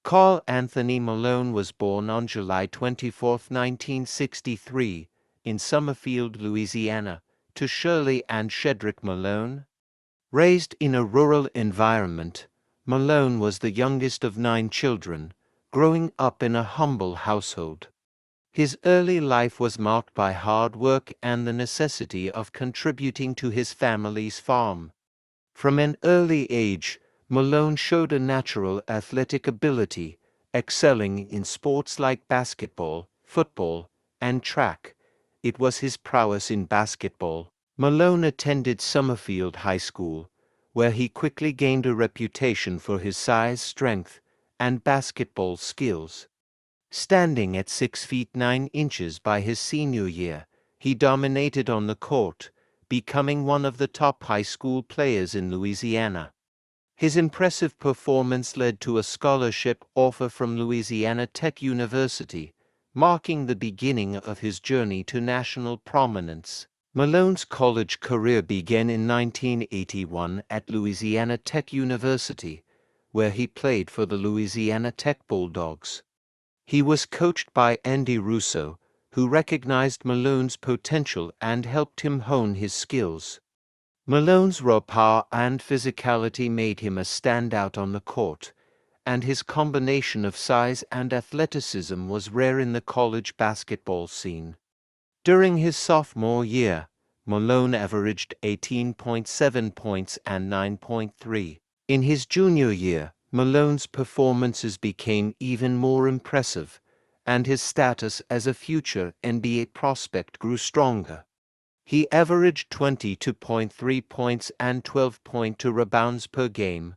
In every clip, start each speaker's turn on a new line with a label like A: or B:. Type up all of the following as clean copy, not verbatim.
A: Karl Anthony Malone was born on July 24, 1963, in Summerfield, Louisiana, to Shirley and Shedrick Malone. Raised in a rural environment, Malone was the youngest of 9 children, growing up in a humble household. His early life was marked by hard work and the necessity of contributing to his family's farm. From an early age, Malone showed a natural athletic ability, excelling in sports like basketball, football, and track. It was his prowess in basketball. Malone attended Summerfield High School, where he quickly gained a reputation for his size, strength, and basketball skills. Standing at 6 feet 9 inches by his senior year, he dominated on the court, becoming one of the top high school players in Louisiana. His impressive performance led to a scholarship offer from Louisiana Tech University, marking the beginning of his journey to national prominence. Malone's college career began in 1981 at Louisiana Tech University, where he played for the Louisiana Tech Bulldogs. He was coached by Andy Russo, who recognized Malone's potential and helped him hone his skills. Malone's raw power and physicality made him a standout on the court, and his combination of size and athleticism was rare in the college basketball scene. During his sophomore year, Malone averaged 18.7 points and 9.3. In his junior year, Malone's performances became even more impressive, and his status as a future NBA prospect grew stronger. He averaged 22.3 points and 12.2 rebounds per game,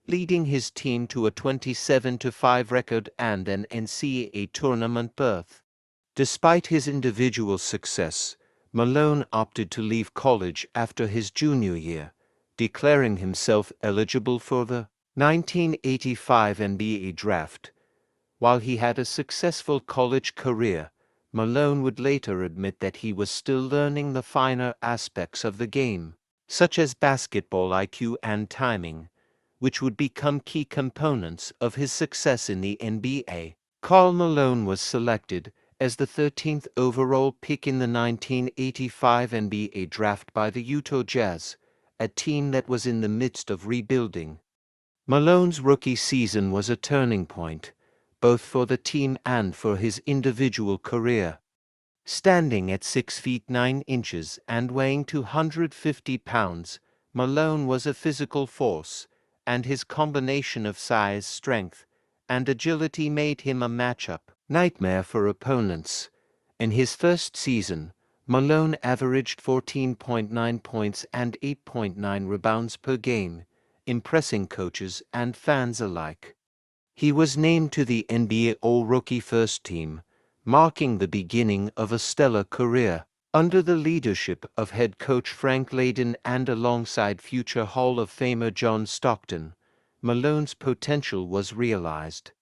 A: leading his team to a 27-5 record and an NCAA tournament berth. Despite his individual success, Malone opted to leave college after his junior year, declaring himself eligible for the 1985 NBA draft. While he had a successful college career, Malone would later admit that he was still learning the finer aspects of the game, such as basketball IQ and timing, which would become key components of his success in the NBA. Karl Malone was selected as the 13th overall pick in the 1985 NBA draft by the Utah Jazz, a team that was in the midst of rebuilding. Malone's rookie season was a turning point, both for the team and for his individual career. Standing at 6 feet 9 inches and weighing 250 pounds, Malone was a physical force, and his combination of size, strength, and agility made him a matchup nightmare for opponents. In his first season, Malone averaged 14.9 points and 8.9 rebounds per game, impressing coaches and fans alike. He was named to the NBA All-Rookie First Team, marking the beginning of a stellar career. Under the leadership of head coach Frank Layden and alongside future Hall of Famer John Stockton, Malone's potential was realized.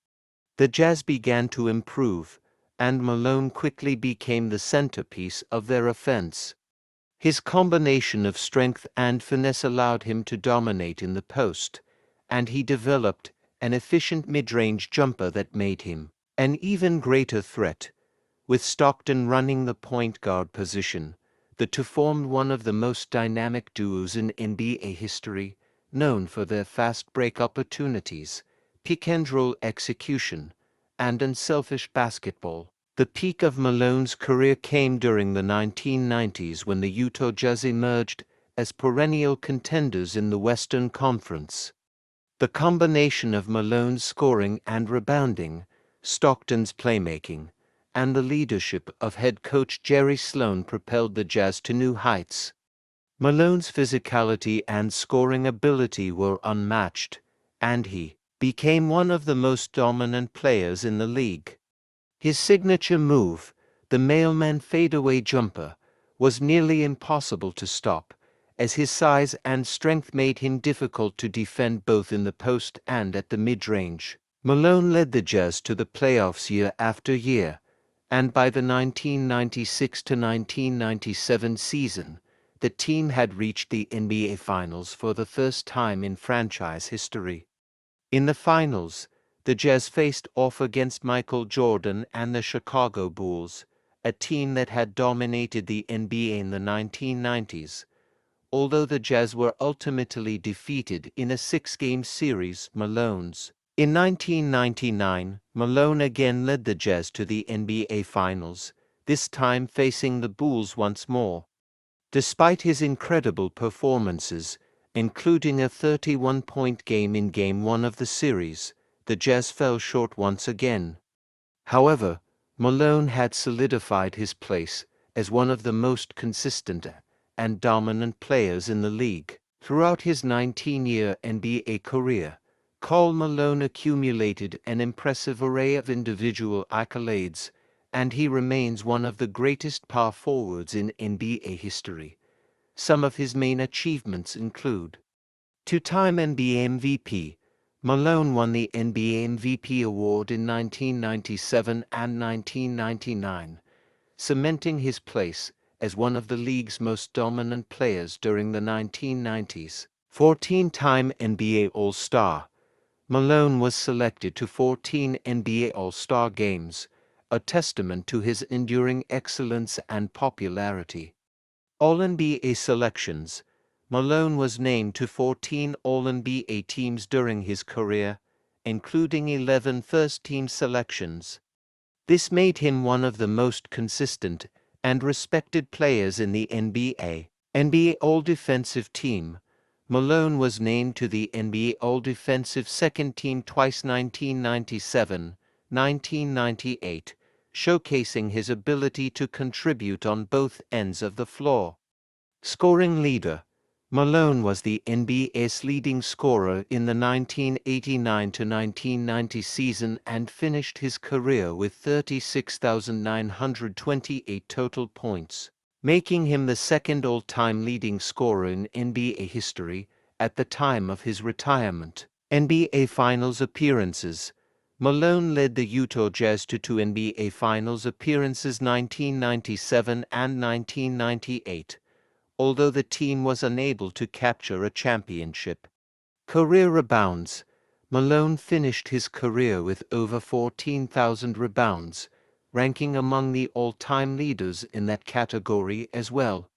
A: The Jazz began to improve, and Malone quickly became the centerpiece of their offense. His combination of strength and finesse allowed him to dominate in the post, and he developed an efficient mid-range jumper that made him an even greater threat. With Stockton running the point guard position, the two formed one of the most dynamic duos in NBA history, known for their fast break opportunities, pick-and-roll execution, and unselfish basketball. The peak of Malone's career came during the 1990s when the Utah Jazz emerged as perennial contenders in the Western Conference. The combination of Malone's scoring and rebounding, Stockton's playmaking, and the leadership of head coach Jerry Sloan propelled the Jazz to new heights. Malone's physicality and scoring ability were unmatched, and he became one of the most dominant players in the league. His signature move, the mailman fadeaway jumper, was nearly impossible to stop, as his size and strength made him difficult to defend both in the post and at the mid-range. Malone led the Jazz to the playoffs year after year, and by the 1996-1997 season, the team had reached the NBA Finals for the first time in franchise history. In the finals, the Jazz faced off against Michael Jordan and the Chicago Bulls, a team that had dominated the NBA in the 1990s. Although the Jazz were ultimately defeated in a six-game series, Malone's. In 1999, Malone again led the Jazz to the NBA Finals, this time facing the Bulls once more. Despite his incredible performances, including a 31-point game in Game 1 of the series, the Jazz fell short once again. However, Malone had solidified his place as one of the most consistent and dominant players in the league. Throughout his 19-year NBA career, Karl Malone accumulated an impressive array of individual accolades, and he remains one of the greatest power forwards in NBA history. Some of his main achievements include: two-time NBA MVP. Malone won the NBA MVP award in 1997 and 1999, cementing his place as one of the league's most dominant players during the 1990s. 14-time NBA All-Star. Malone was selected to 14 NBA All-Star games, a testament to his enduring excellence and popularity. All-NBA selections. Malone was named to 14 All-NBA teams during his career, including 11 first-team selections. This made him one of the most consistent and respected players in the NBA. NBA All-Defensive Team. Malone was named to the NBA All-Defensive Second Team twice, 1997, 1998, showcasing his ability to contribute on both ends of the floor. Scoring leader. Malone was the NBA's leading scorer in the 1989-1990 season and finished his career with 36,928 total points, making him the second all-time leading scorer in NBA history at the time of his retirement. NBA Finals appearances. Malone led the Utah Jazz to two NBA Finals appearances, 1997 and 1998, although the team was unable to capture a championship. Career rebounds. Malone finished his career with over 14,000 rebounds, ranking among the all-time leaders in that category as well.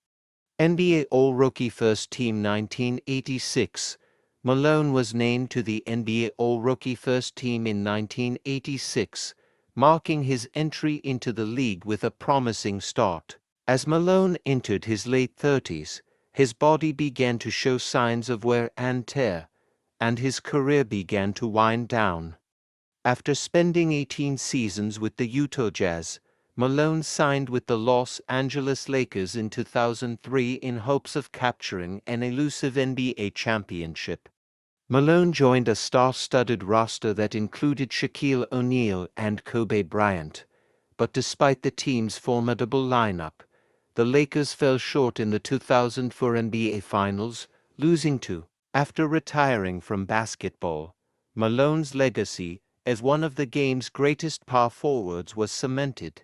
A: NBA All-Rookie First Team 1986. Malone was named to the NBA All-Rookie First Team in 1986, marking his entry into the league with a promising start. As Malone entered his late 30s, his body began to show signs of wear and tear, and his career began to wind down. After spending 18 seasons with the Utah Jazz, Malone signed with the Los Angeles Lakers in 2003 in hopes of capturing an elusive NBA championship. Malone joined a star-studded roster that included Shaquille O'Neal and Kobe Bryant, but despite the team's formidable lineup, the Lakers fell short in the 2004 NBA Finals, losing to. After retiring from basketball, Malone's legacy as one of the game's greatest power forwards was cemented.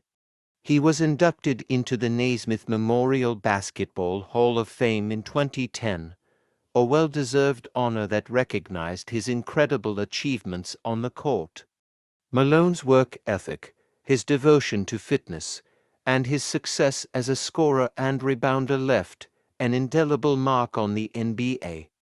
A: He was inducted into the Naismith Memorial Basketball Hall of Fame in 2010, a well-deserved honor that recognized his incredible achievements on the court. Malone's work ethic, his devotion to fitness, and his success as a scorer and rebounder left an indelible mark on the NBA.